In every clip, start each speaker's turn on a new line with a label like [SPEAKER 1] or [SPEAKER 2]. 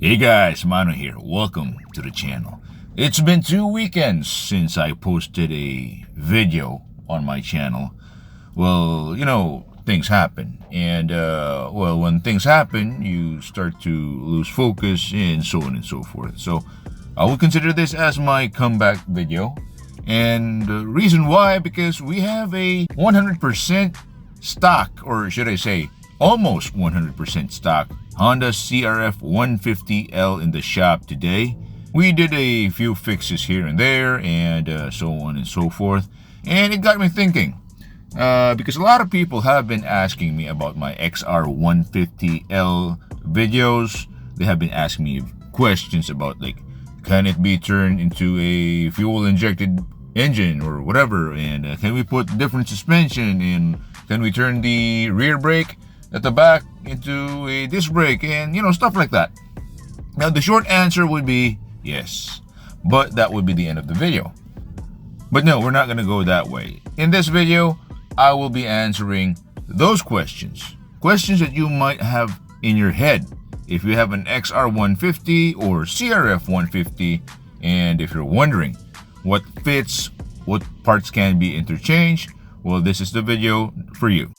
[SPEAKER 1] Hey guys, Mano here. Welcome to the channel. It's been 2 weekends since I posted a video on my channel. Well, things happen. And, when things happen, you start to lose focus and so on and so forth. So, I would consider this as my comeback video. And the reason why, because we have a 100% stock, or should I say, almost 100% stock Honda CRF150L in the shop today. We did a few fixes here and there and so on and so forth. And it got me thinking, because a lot of people have been asking me about my XR150L videos. They have been asking me questions about, like, can it be turned into a fuel injected engine or whatever, and can we put different suspension, and can we turn the rear brake at the back into a disc brake, and stuff like that. Now the short answer would be yes, but that would be the end of the video. But no, we're not going to go that way. In this video, I will be answering those questions that you might have in your head if you have an XR150 or CRF150, and if you're wondering what fits, what parts can be interchanged, well, this is the video for you.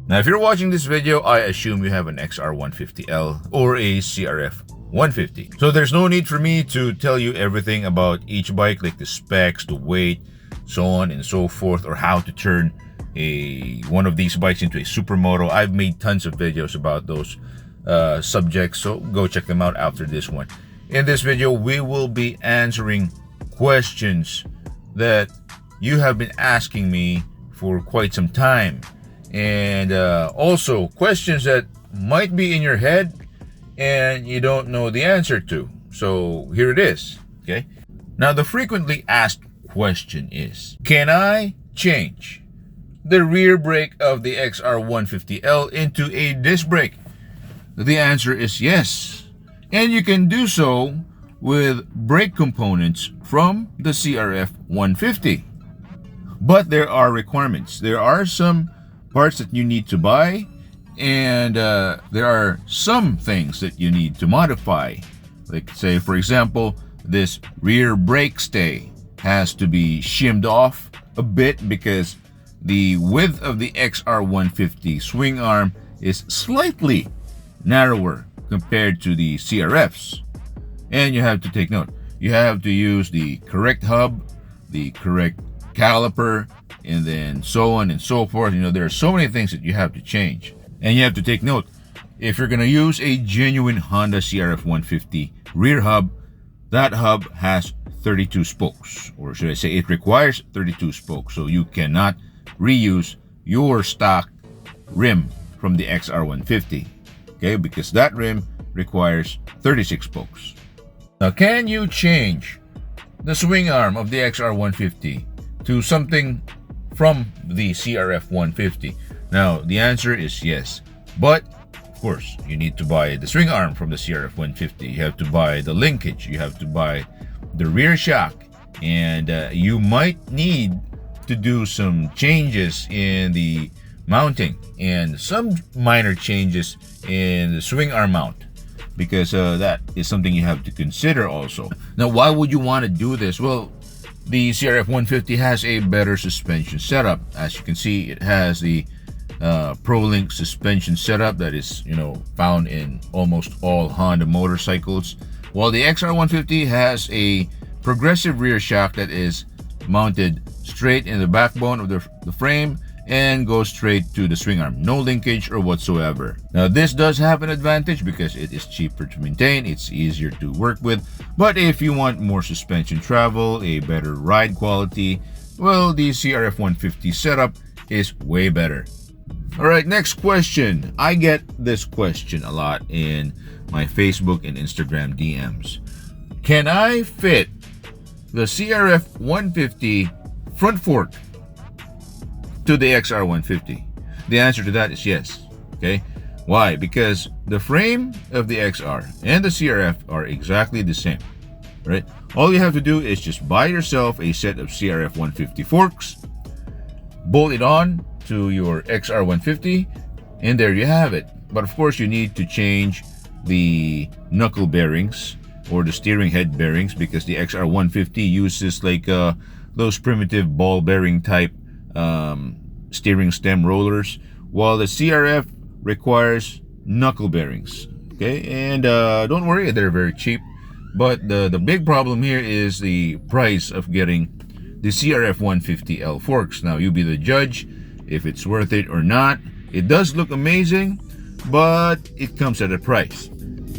[SPEAKER 1] Now, if you're watching this video, I assume you have an XR150L or a CRF150. So there's no need for me to tell you everything about each bike, like the specs, the weight, so on and so forth, or how to turn one of these bikes into a Supermoto. I've made tons of videos about those subjects, so go check them out after this one. In this video, we will be answering questions that you have been asking me for quite some time. And also questions that might be in your head and you don't know the answer to. So here it is, okay? Now the frequently asked question is, can I change the rear brake of the XR150L into a disc brake? The answer is yes. And you can do so with brake components from the CRF150. But there are requirements. There are some parts that you need to buy, and there are some things that you need to modify. Like, say, for example, this rear brake stay has to be shimmed off a bit because the width of the XR150 swing arm is slightly narrower compared to the CRFs. And you have to take note, you have to use the correct hub, the correct caliper, and then so on and so forth. There are so many things that you have to change. And you have to take note, if you're going to use a genuine Honda CRF150 rear hub, that hub has 32 spokes, or should I say it requires 32 spokes. So you cannot reuse your stock rim from the XR150, okay, because that rim requires 36 spokes. Now, can you change the swing arm of the XR150 to something from the CRF150? Now, the answer is yes. But, of course, you need to buy the swing arm from the CRF150. You have to buy the linkage. You have to buy the rear shock. And you might need to do some changes in the mounting and some minor changes in the swing arm mount, because that is something you have to consider also. Now, why would you want to do this? Well, the CRF150 has a better suspension setup. As you can see, it has the ProLink suspension setup that is, found in almost all Honda motorcycles, while the XR150 has a progressive rear shock that is mounted straight in the backbone of the frame and goes straight to the swing arm. No linkage or whatsoever. Now, this does have an advantage because it is cheaper to maintain, it's easier to work with. But if you want more suspension travel, a better ride quality, well, the CRF150 setup is way better. Alright, next question. I get this question a lot in my Facebook and Instagram DMs. Can I fit the CRF150 front fork to the XR150? The answer to that is yes. Okay, why? Because the frame of the XR and the CRF are exactly the same, right? All you have to do is just buy yourself a set of CRF150 forks, bolt it on to your XR150, and there you have it. But of course, you need to change the knuckle bearings or the steering head bearings, because the XR150 uses like those primitive ball bearing type steering stem rollers, while the CRF requires knuckle bearings. Okay, and don't worry, they're very cheap. But the big problem here is the price of getting the CRF150L forks. Now, you be the judge if it's worth it or not. It does look amazing, but it comes at a price.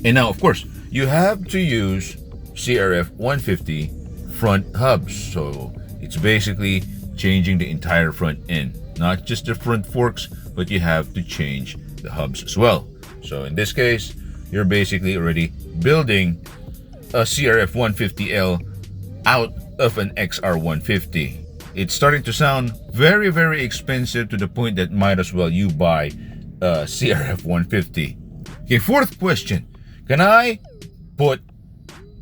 [SPEAKER 1] And now, of course, you have to use CRF150 front hubs. So it's basically changing the entire front end, not just the front forks, but you have to change the hubs as well. So in this case, you're basically already building a CRF150L out of an XR150. It's starting to sound very, very expensive, to the point that might as well you buy a CRF150. Okay, fourth question. Can I put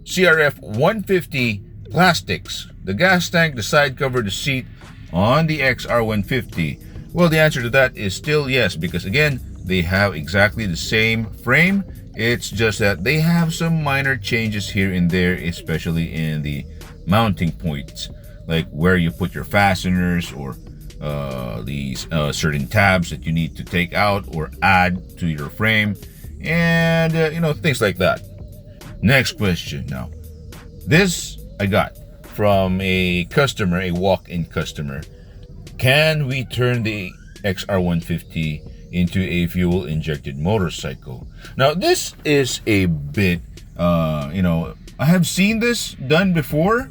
[SPEAKER 1] CRF150 plastics, the gas tank, the side cover, the seat, on the XR150? Well, the answer to that is still yes, because again, they have exactly the same frame. It's just that they have some minor changes here and there, especially in the mounting points, like where you put your fasteners, or these certain tabs that you need to take out or add to your frame, and things like that. Next question. Now, this I got from a customer, a walk-in customer. Can we turn the XR150 into a fuel-injected motorcycle? Now, this is a bit, I have seen this done before,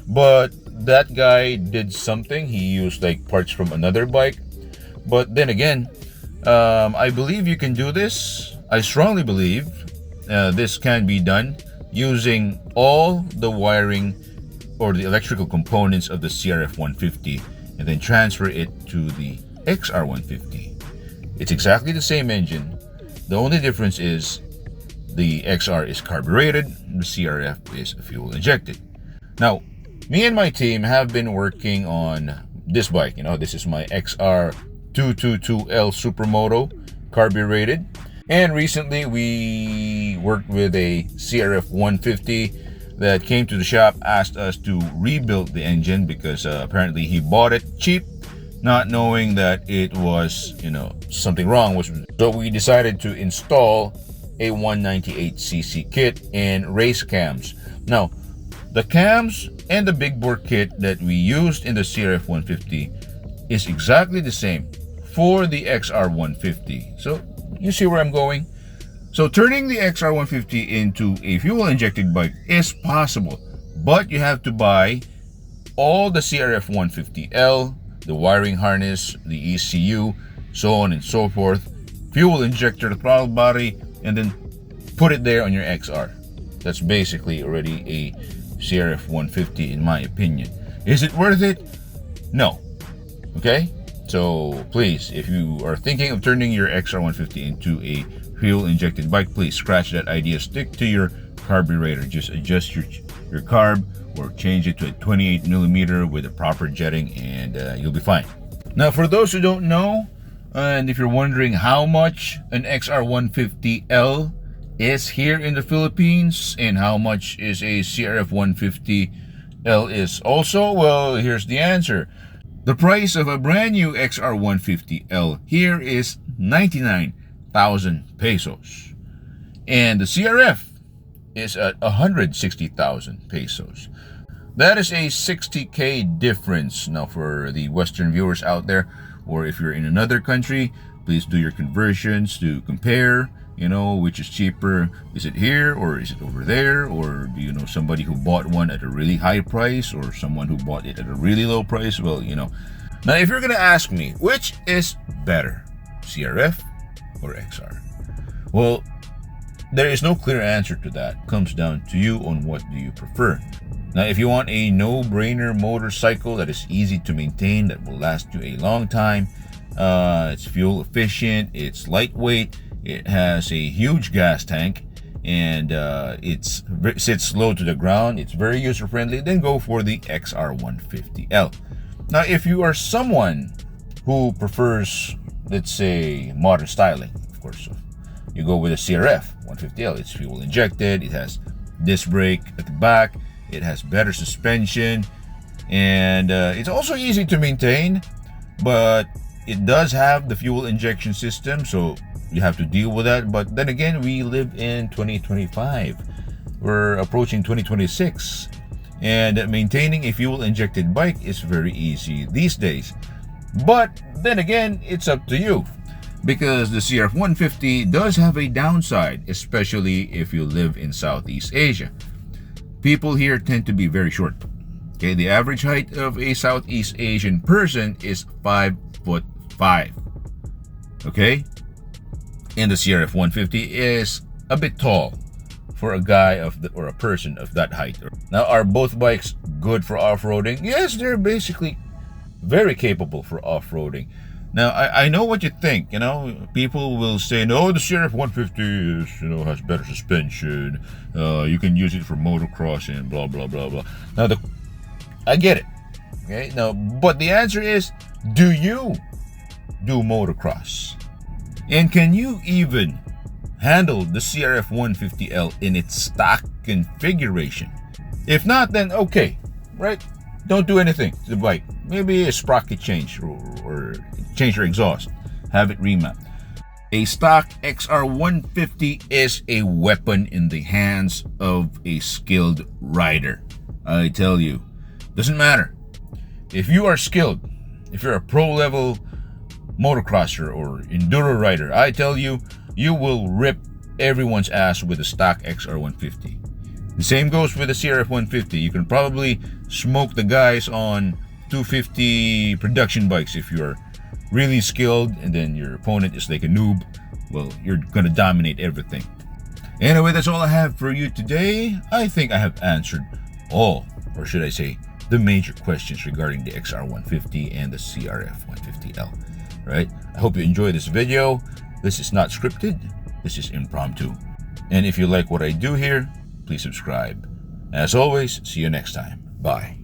[SPEAKER 1] but that guy did something. He used like parts from another bike. But then again, I believe you can do this. I strongly believe this can be done using all the wiring or the electrical components of the CRF150 and then transfer it to the XR150. It's exactly the same engine. The only difference is the XR is carbureted, the CRF is fuel injected. Now, me and my team have been working on this bike. This is my XR222L Supermoto, carbureted. And recently we worked with a CRF150 that came to the shop, asked us to rebuild the engine because apparently he bought it cheap, not knowing that it was, something wrong. So we decided to install a 198cc kit and race cams. Now, the cams and the big bore kit that we used in the CRF150 is exactly the same for the XR150. So you see where I'm going? So turning the XR150 into a fuel-injected bike is possible, but you have to buy all the CRF150L, the wiring harness, the ECU, so on and so forth, fuel injector, throttle body, and then put it there on your XR. That's basically already a CRF150 in my opinion. Is it worth it? No. Okay? So please, if you are thinking of turning your XR150 into a fuel-injected bike, please scratch that idea. Stick to your carburetor. Just adjust your carb or change it to a 28mm with a proper jetting, and you'll be fine. Now, for those who don't know, and if you're wondering how much an XR150L is here in the Philippines and how much is a CRF150L is also, well, here's the answer. The price of a brand new XR150L here is 99,000 pesos. And the CRF is at 160,000 pesos. That is a 60K difference. Now, for the Western viewers out there, or if you're in another country, please do your conversions to compare, which is cheaper. Is it here or is it over there? Or do you know somebody who bought one at a really high price or someone who bought it at a really low price? Well, Now, if you're going to ask me, which is better, CRF or XR? Well, there is no clear answer to that. It comes down to you on what do you prefer. Now, if you want a no-brainer motorcycle that is easy to maintain, that will last you a long time, it's fuel efficient, it's lightweight, it has a huge gas tank, and it sits low to the ground, it's very user-friendly, then go for the XR150L. Now, if you are someone who prefers, let's say, modern styling, of course, you go with a CRF150L. It's fuel injected, it has disc brake at the back, it has better suspension, and it's also easy to maintain, but it does have the fuel injection system, so you have to deal with that. But then again, we live in 2025. We're approaching 2026, and maintaining a fuel injected bike is very easy these days. But then again, it's up to you, because the CRF150 does have a downside, especially if you live in Southeast Asia. People here tend to be very short. Okay, the average height of a Southeast Asian person is 5'5". Okay, and the CRF150 is a bit tall for a guy or a person of that height. Now, are both bikes good for off-roading? Yes, they're basically very capable for off-roading. Now, I know what you think. People will say, no, the CRF150 is, has better suspension. You can use it for motocross and blah blah blah blah. Now, I get it. Okay. Now, but the answer is, do you do motocross? And can you even handle the CRF150L in its stock configuration? If not, then okay, right? Don't do anything to the bike. Maybe a sprocket change or change your exhaust. Have it remapped. A stock XR150 is a weapon in the hands of a skilled rider. I tell you, doesn't matter. If you are skilled, if you're a pro-level motocrosser or enduro rider, I tell you, you will rip everyone's ass with a stock XR150. The same goes with the CRF150. You can probably smoke the guys on 250 production bikes if you're really skilled, and then your opponent is like a noob. Well, you're gonna dominate everything. Anyway, that's all I have for you today. I think I have answered all, or should I say, the major questions regarding the XR150 and the CRF150L. Right? I hope you enjoyed this video. This is not scripted. This is impromptu. And if you like what I do here, please subscribe. As always, see you next time. Bye.